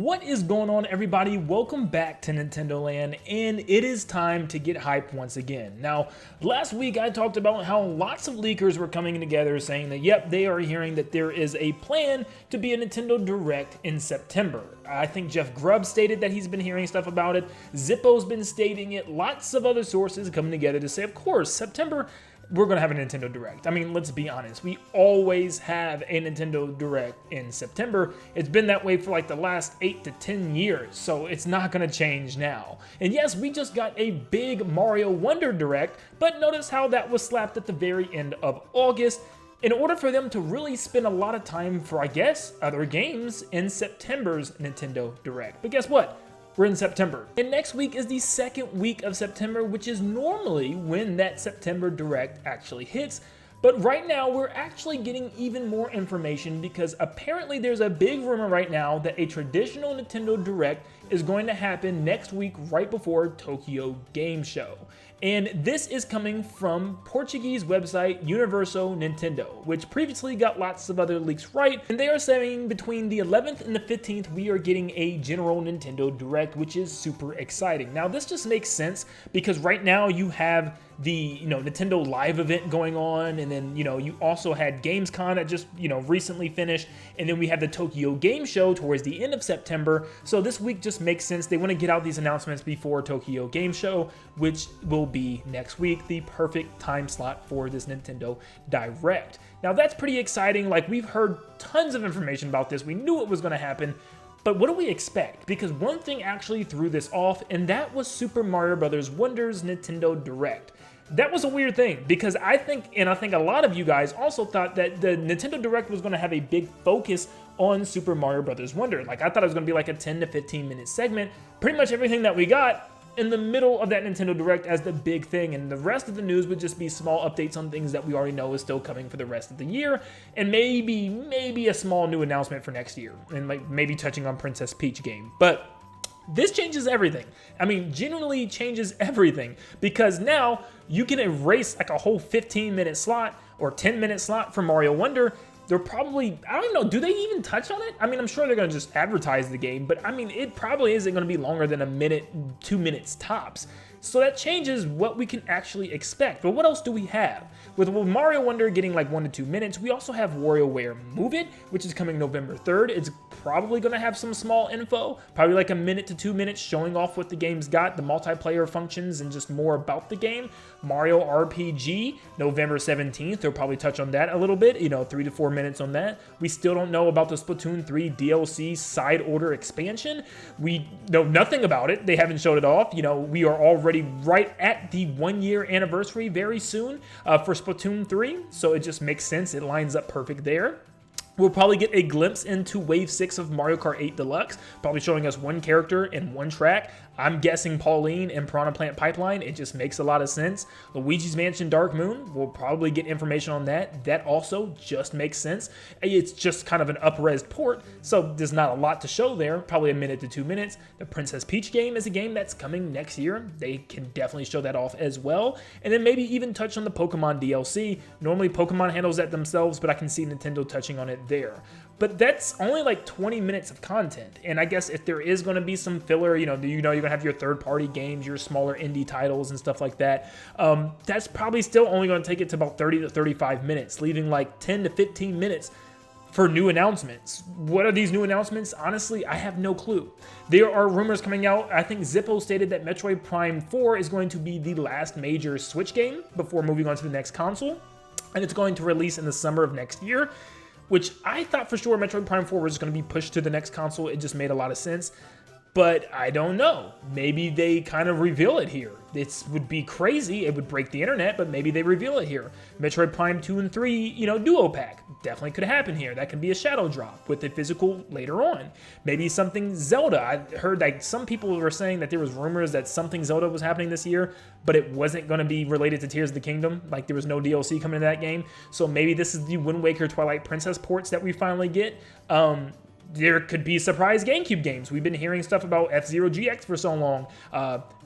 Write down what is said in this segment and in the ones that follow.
What is going on, everybody? Welcome back to Nintendo Land, and it is time to get hyped once again. Now, last week I talked about how lots of leakers were coming together saying that, yep, they are hearing that there is a plan to be a Nintendo Direct in September. I think Jeff Grubb stated that he's been hearing stuff about it. Zippo's been stating it. Lots of other sources coming together to say, of course, September, we're going to have a Nintendo Direct. I mean, let's be honest. We always have a Nintendo Direct in September. It's been that way for like the last 8 to 10 years, so it's not going to change now. And yes, we just got a big Mario Wonder Direct, but notice how that was slapped at the very end of August in order for them to really spend a lot of time for, I guess, other games in September's Nintendo Direct. But guess what? We're in September. And next week is the second week of September, which is normally when that September Direct actually hits. But right now, we're actually getting even more information because apparently there's a big rumor right now that a traditional Nintendo Direct is going to happen next week right before Tokyo Game Show. And this is coming from Portuguese website Universo Nintendo, which previously got lots of other leaks right. And they are saying between the 11th and the 15th, we are getting a general Nintendo Direct, which is super exciting. Now, this just makes sense because right now you have the Nintendo Live event going on, and then you also had Gamescom that just recently finished, and then we have the Tokyo Game Show towards the end of September. So this week just makes sense. They want to get out these announcements before Tokyo Game Show, which will be next week, the perfect time slot for this Nintendo Direct. Now that's pretty exciting. Like, we've heard tons of information about this. We knew it was going to happen. But what do we expect? Because one thing actually threw this off, and that was Super Mario Bros. Wonder's Nintendo Direct. That was a weird thing because I think a lot of you guys also thought that the Nintendo Direct was going to have a big focus on Super Mario Bros. Wonder. Like, I thought it was going to be like a 10 to 15 minute segment. Pretty much everything that we got in the middle of that Nintendo Direct as the big thing, and the rest of the news would just be small updates on things that we already know is still coming for the rest of the year, and maybe a small new announcement for next year, and like maybe touching on Princess Peach game. But this changes everything. I mean, genuinely changes everything, because now you can erase like a whole 15-minute slot or 10-minute slot for Mario Wonder. They're probably, I don't even know, do they even touch on it? I mean, I'm sure they're going to just advertise the game, but I mean, it probably isn't going to be longer than a minute, 2 minutes tops. So that changes what we can actually expect. But what else do we have? With Mario Wonder getting like 1 to 2 minutes, we also have WarioWare Move It, which is coming November 3rd. It's probably going to have some small info, probably like a minute to 2 minutes showing off what the game's got, the multiplayer functions, and just more about the game. Mario RPG, November 17th. They'll probably touch on that a little bit, 3 to 4 minutes on that. We still don't know about the Splatoon 3 DLC side order expansion. We know nothing about it. They haven't showed it off. We are already right at the 1-year anniversary very soon for Splatoon 3, so it just makes sense. It lines up perfect there. We'll probably get a glimpse into Wave 6 of Mario Kart 8 Deluxe, probably showing us one character and one track. I'm guessing Pauline and Piranha Plant Pipeline. It just makes a lot of sense. Luigi's Mansion Dark Moon, we'll probably get information on that. That also just makes sense. It's just kind of an up-res port, so there's not a lot to show there, probably a minute to 2 minutes. The Princess Peach game is a game that's coming next year. They can definitely show that off as well. And then maybe even touch on the Pokemon DLC. Normally Pokemon handles that themselves, but I can see Nintendo touching on it there. But that's only like 20 minutes of content. And I guess if there is going to be some filler, you're going to have your third-party games, your smaller indie titles and stuff like that, that's probably still only going to take it to about 30 to 35 minutes, leaving like 10 to 15 minutes for new announcements. What are these new announcements? Honestly, I have no clue. There are rumors coming out. I think Zippo stated that Metroid Prime 4 is going to be the last major Switch game before moving on to the next console, and it's going to release in the summer of next year, which I thought for sure Metroid Prime 4 was going to be pushed to the next console. It just made a lot of sense. But I don't know. Maybe they kind of reveal it here. This would be crazy. It would break the internet, but maybe they reveal it here. Metroid Prime 2 and 3, duo pack. Definitely could happen here. That could be a shadow drop with a physical later on. Maybe something Zelda. I heard like some people were saying that there was rumors that something Zelda was happening this year, but it wasn't going to be related to Tears of the Kingdom. Like there was no DLC coming to that game. So maybe this is the Wind Waker Twilight Princess ports that we finally get. there could be surprise GameCube games. We've been hearing stuff about F-Zero GX for so long.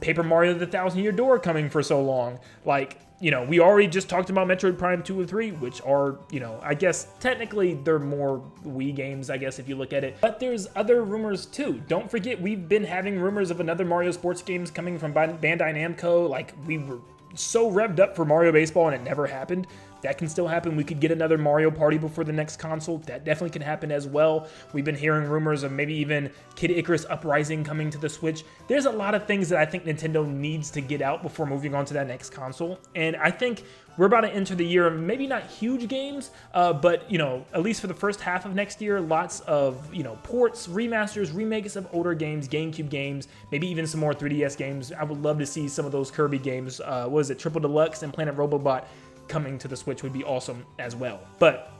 Paper Mario: The Thousand Year Door coming for so long. Like, you know, we already just talked about Metroid Prime 2 and 3, which are, you know, I guess technically they're more Wii games, I guess, if you look at it. But there's other rumors too. Don't forget, we've been having rumors of another Mario sports games coming from Bandai Namco. Like, we were so revved up for Mario Baseball and it never happened. That can still happen. We could get another Mario Party before the next console. That definitely can happen as well. We've been hearing rumors of maybe even Kid Icarus Uprising coming to the Switch. There's a lot of things that I think Nintendo needs to get out before moving on to that next console. And I think we're about to enter the year of maybe not huge games, but, you know, at least for the first half of next year, lots of, you know, ports, remasters, remakes of older games, GameCube games, maybe even some more 3DS games. I would love to see some of those Kirby games. What is it? Triple Deluxe and Planet Robobot coming to the Switch would be awesome as well. But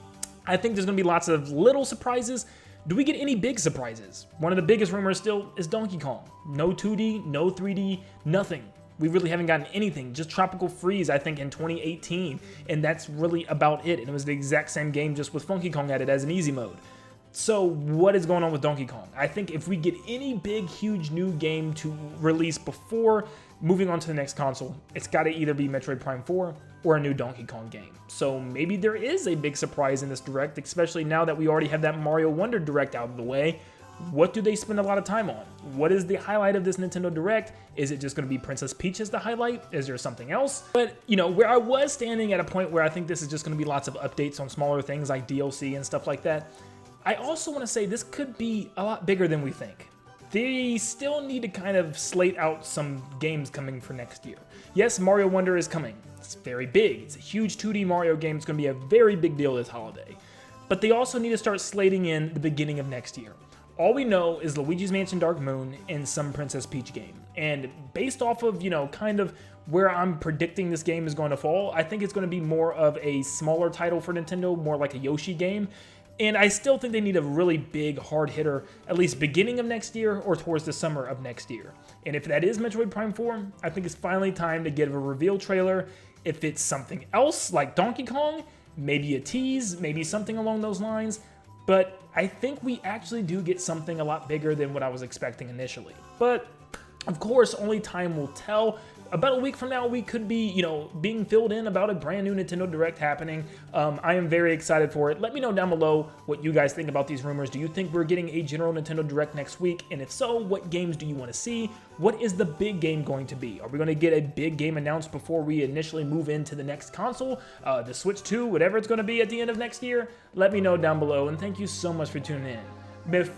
I think there's going to be lots of little surprises. Do we get any big surprises? One of the biggest rumors still is Donkey Kong. No 2D, no 3D, nothing. We really haven't gotten anything. Just Tropical Freeze, I think, in 2018. And that's really about it. And it was the exact same game, just with Funky Kong added as an easy mode. So what is going on with Donkey Kong? I think if we get any big, huge new game to release before moving on to the next console, it's got to either be Metroid Prime 4 or a new Donkey Kong game. So maybe there is a big surprise in this Direct, especially now that we already have that Mario Wonder Direct out of the way. What do they spend a lot of time on? What is the highlight of this Nintendo Direct? Is it just going to be Princess Peach as the highlight? Is there something else? But, you know, where I was standing at a point where I think this is just going to be lots of updates on smaller things like DLC and stuff like that, I also want to say this could be a lot bigger than we think. They still need to kind of slate out some games coming for next year. Yes, Mario Wonder is coming. It's very big. It's a huge 2D Mario game. It's going to be a very big deal this holiday. But they also need to start slating in the beginning of next year. All we know is Luigi's Mansion Dark Moon and some Princess Peach game. And based off of, you know, kind of where I'm predicting this game is going to fall, I think it's going to be more of a smaller title for Nintendo, more like a Yoshi game. And I still think they need a really big hard hitter, at least beginning of next year or towards the summer of next year. And if that is Metroid Prime 4, I think it's finally time to give a reveal trailer. If it's something else like Donkey Kong, maybe a tease, maybe something along those lines. But I think we actually do get something a lot bigger than what I was expecting initially. But of course, only time will tell. About a week from now, we could be, you know, being filled in about a brand new Nintendo Direct happening. I am very excited for it. Let me know down below what you guys think about these rumors. Do you think we're getting a general Nintendo Direct next week? And if so, what games do you want to see? What is the big game going to be? Are we going to get a big game announced before we initially move into the next console? The Switch 2, whatever it's going to be at the end of next year? Let me know down below, and thank you so much for tuning in.